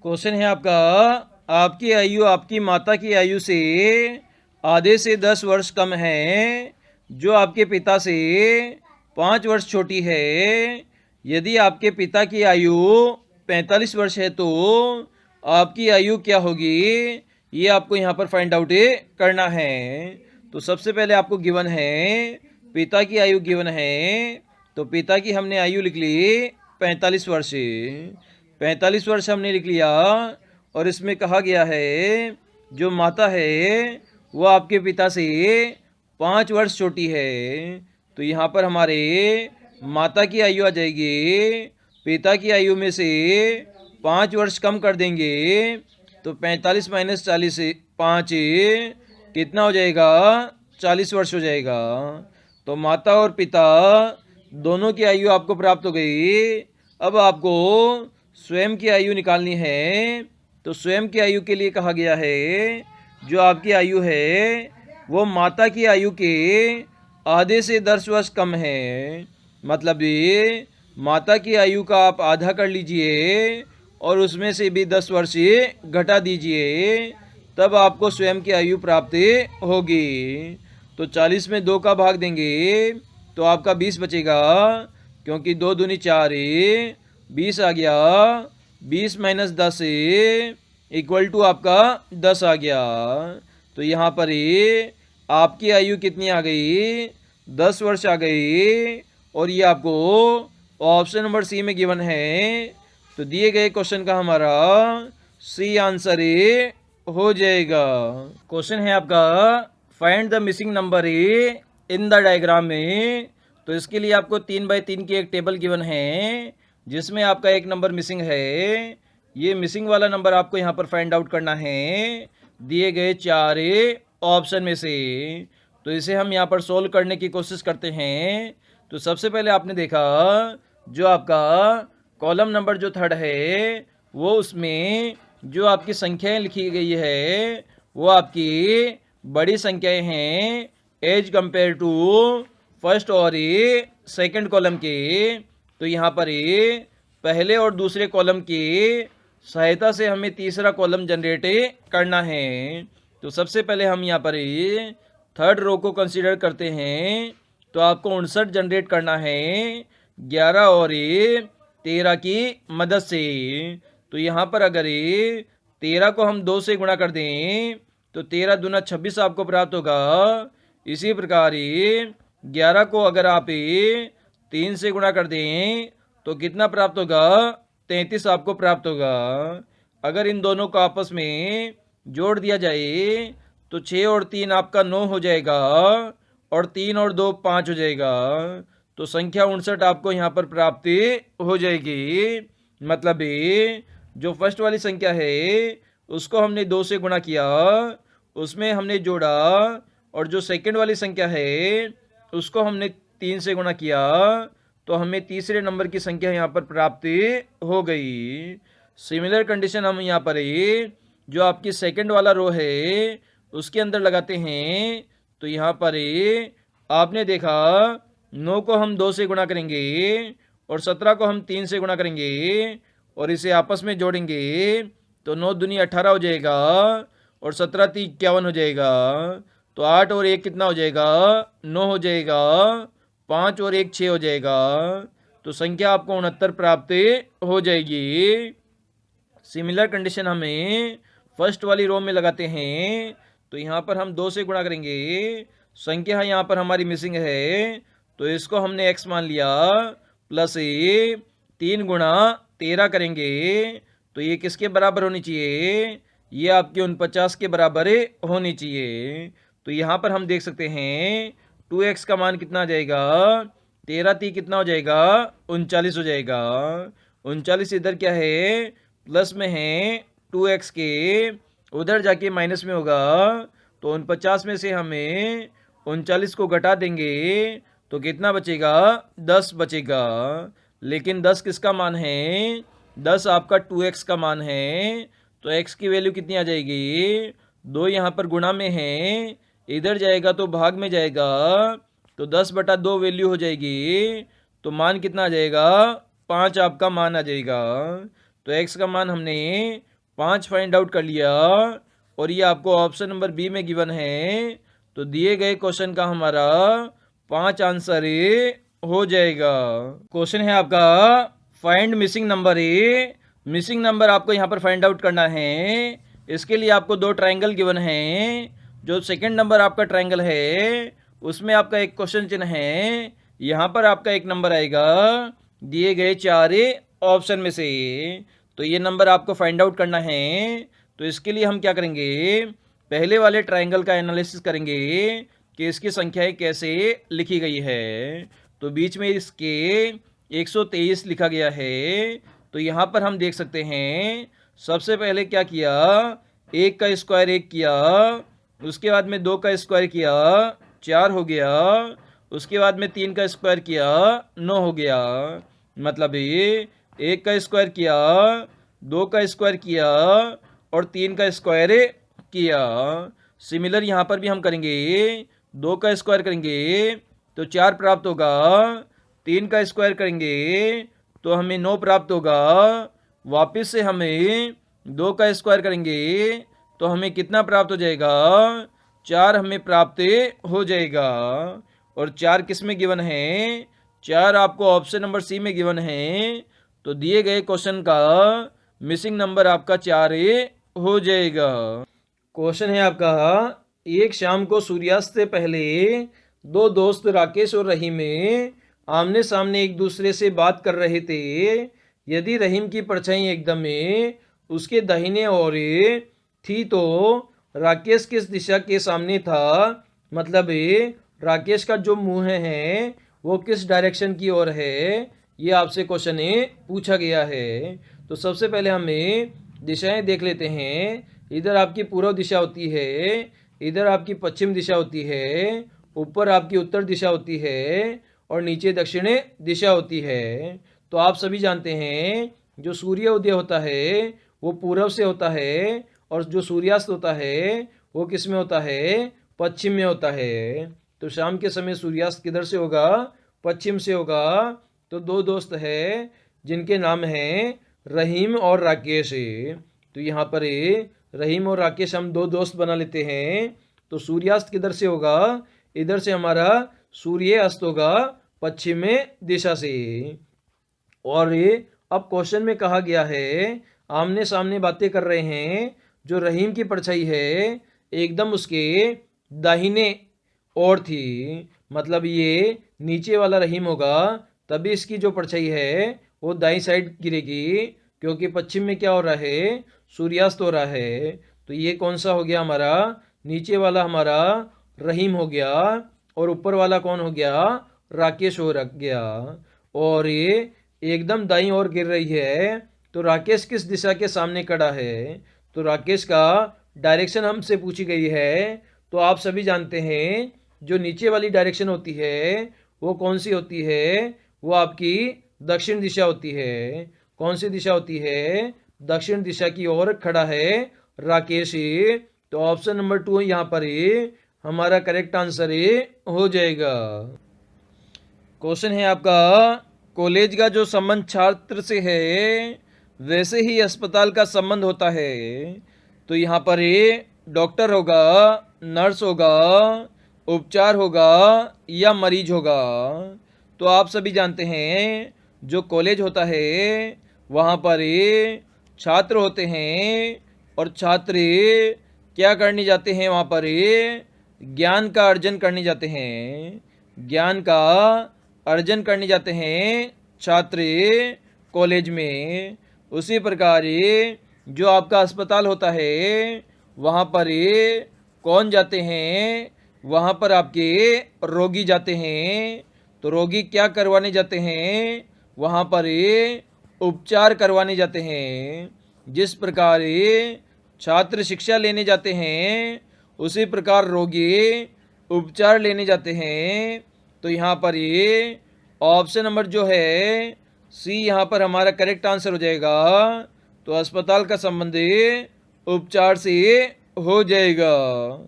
Question है आपका, आपकी आयु आपकी माता की आयु से आधे से 10 वर्ष कम है, जो आपके पिता से 5 वर्ष छोटी है। यदि आपके पिता की आयु 45 वर्ष है तो आपकी आयु क्या होगी, ये आपको यहाँ पर फाइंड आउट करना है। तो सबसे पहले आपको गिवन है, पिता की आयु गिवन है, तो पिता की हमने आयु लिख ली 45 वर्ष। 45 वर्ष हमने लिख लिया, और इसमें कहा गया है जो माता है वो आपके पिता से 5 वर्ष छोटी है। तो यहाँ पर हमारे माता की आयु आ जाएगी, पिता की आयु में से 5 वर्ष कम कर देंगे तो 45 माइनस 40 5 कितना हो जाएगा, 40 वर्ष हो जाएगा। तो माता और पिता दोनों की आयु आपको प्राप्त हो गई। अब आपको स्वयं की आयु निकालनी है। तो स्वयं की आयु के लिए कहा गया है जो आपकी आयु है वो माता की आयु के आधे से 10 वर्ष कम है। मतलब ये माता की आयु का आप आधा कर लीजिए और उसमें से भी 10 वर्ष घटा दीजिए, तब आपको स्वयं की आयु प्राप्त होगी। तो 40 में 2 का भाग देंगे तो आपका 20 बचेगा, क्योंकि 2 दूनी 4 20 आ गया। 20 माइनस 10 इक्वल टू आपका 10 आ गया। तो यहाँ पर आपकी आयु कितनी आ गई, 10 वर्ष आ गई। और ये आपको ऑप्शन नंबर सी में गिवन है। तो दिए गए क्वेश्चन का हमारा सी आंसर हो जाएगा। क्वेश्चन है आपका, find the missing number in the diagram में। तो इसके लिए आपको 3x3 की एक टेबल गिवन है जिसमें आपका एक नंबर मिसिंग है। ये मिसिंग वाला नंबर आपको यहाँ पर फाइंड आउट करना है दिए गए 4 ऑप्शन में से। तो इसे हम यहाँ पर सोल्व करने की कोशिश करते हैं। तो सबसे पहले आपने देखा जो आपका कॉलम नंबर जो 3rd है वो उसमें जो आपकी संख्याएं लिखी गई है वो आपकी बड़ी संख्याएं हैं एज कंपेयर टू फर्स्ट और सेकंड कॉलम के। तो यहाँ पर पहले और दूसरे कॉलम की सहायता से हमें तीसरा कॉलम जनरेट करना है। तो सबसे पहले हम यहाँ पर 3rd रो को कंसीडर करते हैं। तो आपको 59 जनरेट करना है 11 और 13 की मदद से। तो यहाँ पर अगर 13 को हम 2 से गुणा कर दें तो 13 दूना 26 आपको प्राप्त होगा। इसी प्रकार 11 को अगर आप 3 से गुणा कर दें तो कितना प्राप्त होगा, 33 आपको प्राप्त होगा। अगर इन दोनों को आपस में जोड़ दिया जाए तो 6 और 3 आपका 9 हो जाएगा और 3 और 2 5 हो जाएगा। तो संख्या 59 आपको यहाँ पर प्राप्त हो जाएगी। मतलब जो फर्स्ट वाली संख्या है उसको हमने 2 से गुणा किया, उसमें हमने जोड़ा, और जो सेकंड वाली संख्या है उसको हमने 3 से गुणा किया, तो हमें तीसरे नंबर की संख्या यहाँ पर प्राप्त हो गई। सिमिलर कंडीशन हम यहाँ पर जो आपकी सेकंड वाला रो है उसके अंदर लगाते हैं। तो यहाँ पर आपने देखा 9 को हम 2 से गुणा करेंगे और 17 को हम 3 से गुणा करेंगे और इसे आपस में जोड़ेंगे तो 9 दूनी 18 हो जाएगा और 17 3 51 हो जाएगा। तो 8 और 1 कितना हो जाएगा, 9 हो जाएगा। 5 और 1 6 हो जाएगा। तो संख्या आपको 69 प्राप्त हो जाएगी। सिमिलर कंडीशन हमें फर्स्ट वाली रो में लगाते हैं। तो यहाँ पर हम 2 से गुणा करेंगे, संख्या यहाँ पर हमारी मिसिंग है तो इसको हमने x मान लिया, प्लस 3 गुणा 13 करेंगे तो ये किसके बराबर होनी चाहिए, ये आपके 49 के बराबर होनी चाहिए। तो यहाँ पर हम देख सकते हैं 2x का मान कितना आ जाएगा, 13 3 कितना हो जाएगा, 39 हो जाएगा। 39 इधर क्या है, प्लस में है, 2x के उधर जाके माइनस में होगा। तो 49 में से हमें 39 को घटा देंगे तो कितना बचेगा, 10 बचेगा। लेकिन 10 किसका मान है, 10 आपका 2x का मान है। तो x की वैल्यू कितनी आ जाएगी, 2 यहाँ पर गुणा में है, इधर जाएगा तो भाग में जाएगा तो 10/2 वैल्यू हो जाएगी। तो मान कितना आ जाएगा, 5 आपका मान आ जाएगा। तो x का मान हमने 5 फाइंड आउट कर लिया और ये आपको ऑप्शन नंबर बी में गिवन है। तो दिए गए क्वेश्चन का हमारा 5 आंसर हो जाएगा। क्वेश्चन है आपका find missing number A. Missing number आपको यहाँ पर फाइंड आउट करना है। इसके लिए आपको 2 ट्रायंगल गिवन हैं। जो सेकंड नंबर आपका ट्रायंगल है उसमें आपका एक क्वेश्चन चिन्ह है, यहाँ पर आपका एक नंबर आएगा दिए गए 4 ऑप्शन में से। तो ये नंबर आपको फाइंड आउट करना है। तो इसके लिए हम क्या करेंगे, पहले वाले ट्रायंगल का एनालिसिस करेंगे कि इसकी संख्याएं कैसे लिखी गई है। तो बीच में इसके 123 लिखा गया है। तो यहाँ पर हम देख सकते हैं सबसे पहले क्या किया, 1 का स्क्वायर 1 किया, उसके बाद में 2 का स्क्वायर किया 4 हो गया, उसके बाद में 3 का स्क्वायर किया 9 हो गया। मतलब ये 1 का स्क्वायर किया, 2 का स्क्वायर किया और 3 का स्क्वायर किया। सिमिलर यहाँ पर भी हम करेंगे, 2 का स्क्वायर करेंगे तो 4 प्राप्त होगा, 3 का स्क्वायर करेंगे तो हमें 9 प्राप्त होगा, वापस से हमें 2 का स्क्वायर करेंगे तो हमें कितना प्राप्त हो जाएगा, 4 हमें प्राप्त हो जाएगा। और 4 किस में गिवन है, 4 आपको ऑप्शन नंबर सी में गिवन है। तो दिए गए क्वेश्चन का मिसिंग नंबर आपका 4 हो जाएगा। क्वेश्चन है आपका, एक शाम को सूर्यास्त से पहले 2 दोस्त राकेश और रहीम आमने सामने एक दूसरे से बात कर रहे थे। यदि रहीम की परछाई एकदम उसके दाहिने ओर थी तो राकेश किस दिशा के सामने था। मतलब राकेश का जो मुंह है वो किस डायरेक्शन की ओर है, ये आपसे क्वेश्चन पूछा गया है। तो सबसे पहले हमें दिशाएं देख लेते हैं। इधर आपकी पूर्व दिशा होती है, इधर आपकी पश्चिम दिशा होती है, ऊपर आपकी उत्तर दिशा होती है और नीचे दक्षिण दिशा होती है। तो आप सभी जानते हैं जो सूर्य उदय होता है वो पूर्व से होता है और जो सूर्यास्त होता है वो किस में होता है, पश्चिम में होता है। तो शाम के समय सूर्यास्त किधर से होगा, पश्चिम से होगा। तो 2 दोस्त हैं जिनके नाम हैं रहीम और राकेश। तो यहाँ पर रहीम और राकेश हम 2 दोस्त बना लेते हैं। तो सूर्यास्त किधर से होगा, इधर से हमारा सूर्य अस्त होगा पश्चिम दिशा से। और अब क्वेश्चन में कहा गया है आमने सामने बातें कर रहे हैं, जो रहीम की परछाई है एकदम उसके दाहिने ओर थी। मतलब ये नीचे वाला रहीम होगा, तभी इसकी जो परछाई है वो दाईं साइड गिरेगी, क्योंकि पश्चिम में क्या हो रहा है, सूर्यास्त हो रहा है। तो ये कौन सा हो गया हमारा, नीचे वाला हमारा रहीम हो गया और ऊपर वाला कौन हो गया, राकेश हो गया। और ये एकदम दाईं ओर गिर रही है। तो राकेश किस दिशा के सामने खड़ा है, तो राकेश का डायरेक्शन हमसे पूछी गई है। तो आप सभी जानते हैं जो नीचे वाली डायरेक्शन होती है वो कौन सी होती है, वो आपकी दक्षिण दिशा होती है। कौन सी दिशा होती है, दक्षिण दिशा की ओर खड़ा है राकेश। तो ऑप्शन नंबर 2 यहाँ पर हमारा करेक्ट आंसर हो जाएगा। क्वेश्चन है आपका, कॉलेज का जो संबंध छात्र से है वैसे ही अस्पताल का संबंध होता है। तो यहाँ पर डॉक्टर होगा, नर्स होगा, उपचार होगा या मरीज होगा। तो आप सभी जानते हैं जो कॉलेज होता है वहाँ पर छात्र होते हैं और छात्र क्या करने जाते हैं, वहाँ पर ज्ञान का अर्जन करने जाते हैं। ज्ञान का अर्जन करने जाते हैं छात्र कॉलेज में। उसी प्रकार जो आपका अस्पताल होता है वहाँ पर कौन जाते हैं, वहाँ पर आपके रोगी जाते हैं। तो रोगी क्या करवाने जाते हैं, वहाँ पर उपचार करवाने जाते हैं। जिस प्रकार छात्र शिक्षा लेने जाते हैं उसी प्रकार रोगी उपचार लेने जाते हैं। तो यहाँ पर ऑप्शन नंबर जो है सी यहाँ पर हमारा करेक्ट आंसर हो जाएगा। तो अस्पताल का संबंध उपचार से हो जाएगा।